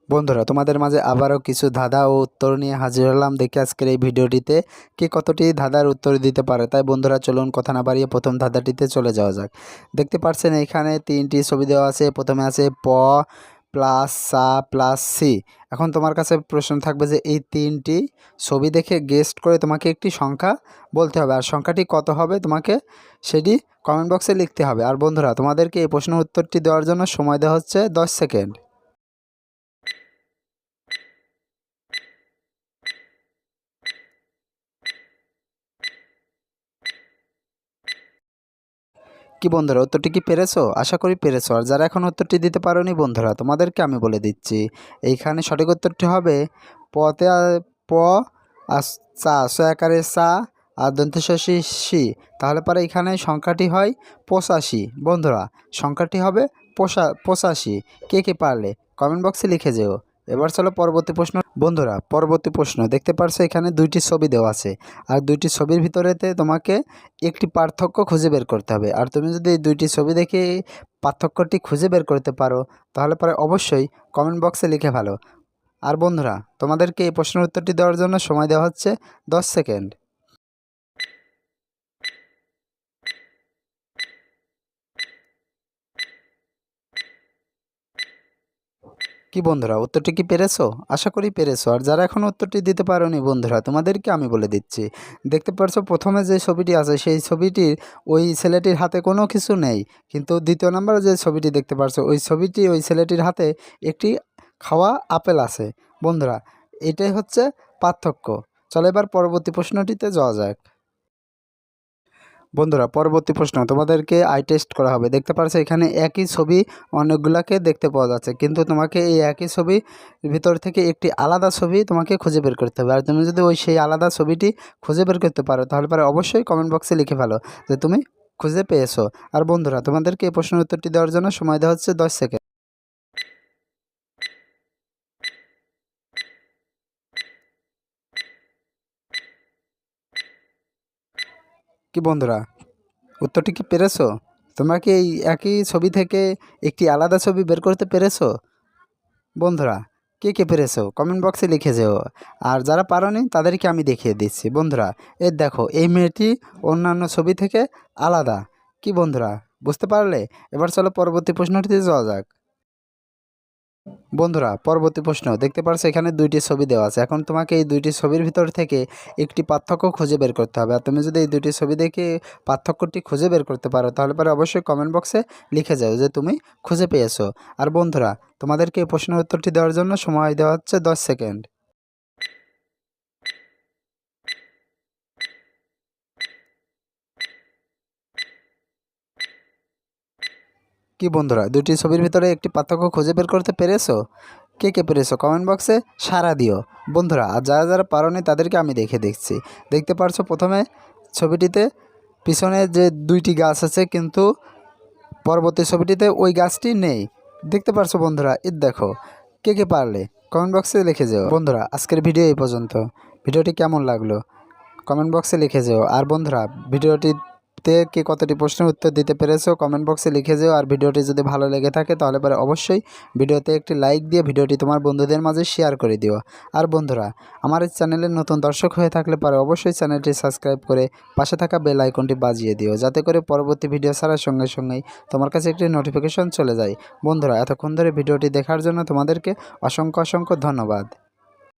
বন্ধুরা, তোমাদের মাঝে আবারও কিছু ধাঁধা ও উত্তর নিয়ে হাজির হলাম। দেখি আজকের এই ভিডিওটিতে কে কতটি ধাঁধার উত্তর দিতে পারে। তাই বন্ধুরা, চলুন কথা না বাড়িয়ে প্রথম ধাঁধাটিতে চলে যাওয়া যাক। দেখতে পাচ্ছেন এখানে তিনটি ছবি দেওয়া আছে। প্রথমে আছে প প্লাস সা প্লাস সি। এখন তোমার কাছে প্রশ্ন থাকবে যে এই তিনটি ছবি দেখে গেস্ট করে তোমাকে একটি সংখ্যা বলতে হবে, আর সংখ্যাটি কত হবে তোমাকে সেটি কমেন্ট বক্সে লিখতে হবে। আর বন্ধুরা, তোমাদেরকে এই প্রশ্নের উত্তরটি দেওয়ার জন্য সময় দেওয়া হচ্ছে 10 সেকেন্ড। কি বন্ধুরা, উত্তরটি কি পেরেছো? আশা করি পেরেছো। আর যারা এখন উত্তরটি দিতে পারোনি বন্ধুরা, তোমাদেরকে আমি বলে দিচ্ছি। এইখানে সঠিক উত্তরটি হবে পতে প আর চা আকারে চা আর দন্তেশ্বসী সি। তাহলে পরে এখানে সংখ্যাটি হয় 85। বন্ধুরা, সংখ্যাটি হবে 85। কে কে পারলে কমেন্ট বক্সে লিখে যেও। এবার চলো পরবর্তী প্রশ্ন। বন্ধুরা, পরবর্তী প্রশ্ন দেখতে পারছো এখানে দুইটি ছবি দেওয়া আছে, আর দুইটি ছবির ভিতরেতে তোমাকে একটি পার্থক্য খুঁজে বের করতে হবে। আর তুমি যদি এই দুইটি ছবি দেখে পার্থক্যটি খুঁজে বের করতে পারো তাহলে পরে অবশ্যই কমেন্ট বক্সে লিখে ভালো। আর বন্ধুরা, তোমাদেরকে এই প্রশ্নের উত্তরটি দেওয়ার জন্য সময় দেওয়া হচ্ছে 10 সেকেন্ড। কি বন্ধুরা, উত্তরটি কি পেরেছো? আশা করি পেরেছো। আর যারা এখনও উত্তরটি দিতে পারোনি বন্ধুরা, তোমাদেরকে আমি বলে দিচ্ছি। দেখতে পারছো প্রথমে যে ছবিটি আছে সেই ছবিটির ওই ছেলেটির হাতে কোনো কিছু নেই, কিন্তু দ্বিতীয় নম্বরে যে ছবিটি দেখতে পারছো ওই ছবিটি ওই ছেলেটির হাতে একটি খাওয়া আপেল আছে। বন্ধুরা, এটাই হচ্ছে পার্থক্য। চলো এবার পরবর্তী প্রশ্নটিতে যাওয়া যাক। বন্ধুরা, পরবর্তী প্রশ্ন তোমাদেরকে আই টেস্ট করা হবে। দেখতে পাচ্ছ এখানে একই ছবি অনেকগুলাকে দেখতে পাওয়া যাচ্ছে, কিন্তু তোমাকে এই একই ছবি ভিতর থেকে একটি আলাদা ছবি তোমাকে খুঁজে বের করতে হবে। আর তুমি যদি সেই আলাদা ছবিটি খুঁজে বের করতে পারো তাহলে পরে অবশ্যই কমেন্ট বক্সে লিখে ফেলো যে তুমি খুঁজে পেয়েছো। আর বন্ধুরা, তোমাদেরকে এই প্রশ্নের উত্তরটি দেওয়ার জন্য সময় দেওয়া হচ্ছে 10 সেকেন্ড। কি বন্ধুরা, উত্তরটি কি পেরেছো? তোমরা কি এই একই ছবি থেকে একটি আলাদা ছবি বের করতে পেরেছো? বন্ধুরা, কে কে পেরেছো কমেন্ট বক্সে লিখে যেও। আর যারা পারোনি তাদেরকে আমি দেখিয়ে দিচ্ছি। বন্ধুরা, এই দেখো এই মেয়েটি অন্যান্য ছবি থেকে আলাদা। কি বন্ধুরা, বুঝতে পারলে? এবার চলো পরবর্তী প্রশ্নটিতে যাওয়া যাক। বন্ধুরা, পরবর্তী প্রশ্ন দেখতে পাচ্ছ এখানে দুইটি ছবি দেওয়া আছে। এখন তোমাকে এই দুইটি ছবির ভিতর থেকে একটি পার্থক্য খুঁজে বের করতে হবে। আর তুমি যদি এই দুইটি ছবি দেখে পার্থক্যটি খুঁজে বের করতে পারো তাহলে পরে অবশ্যই কমেন্ট বক্সে লিখে যাও যে তুমি খুঁজে পেয়েছো। আর বন্ধুরা, তোমাদেরকে এই প্রশ্নের উত্তরটি দেওয়ার জন্য সময় দেওয়া হচ্ছে 10 সেকেন্ড। কি বন্ধুরা, দুইটি ছবির ভিতরে একটি পার্থক্য খুঁজে বের করতে পেরেছো? কে কে পেরেছো কমেন্ট বক্সে সাড়া দিও। বন্ধুরা, আর যারা যারা পারোনি তাদেরকে আমি দেখে দিচ্ছি। দেখতে পারছো প্রথমে ছবিটিতে পিছনে যে দুইটি গাছ আছে, কিন্তু পরবর্তী ছবিটিতে ওই গাছটি নেই। দেখতে পারছো বন্ধুরা? দেখো, কে কে পারলে কমেন্ট বক্সে লিখে যেও। বন্ধুরা, আজকের ভিডিও এই পর্যন্ত। ভিডিওটি কেমন লাগলো কমেন্ট বক্সে লিখে যেও। আর বন্ধুরা, ভিডিওটিতে কে কতটি প্রশ্নের উত্তর দিতে পেরেছো কমেন্ট বক্সে লিখে যেও। আর ভিডিওটি যদি ভালো লেগে থাকে তাহলে পরে অবশ্যই ভিডিওতে একটি লাইক দিয়ে ভিডিওটি তোমার বন্ধুদের মাঝে শেয়ার করে দিও। আর বন্ধুরা, আমার এই চ্যানেলের নতুন দর্শক হয়ে থাকলে পরে অবশ্যই চ্যানেলটি সাবস্ক্রাইব করে পাশে থাকা বেল আইকনটি বাজিয়ে দিও, যাতে করে পরবর্তী ভিডিও ছাড়ার সঙ্গে সঙ্গেই তোমার কাছে একটি নোটিফিকেশন চলে যায়। বন্ধুরা, এতক্ষণ ধরে ভিডিওটি দেখার জন্য তোমাদেরকে অসংখ্য অসংখ্য ধন্যবাদ।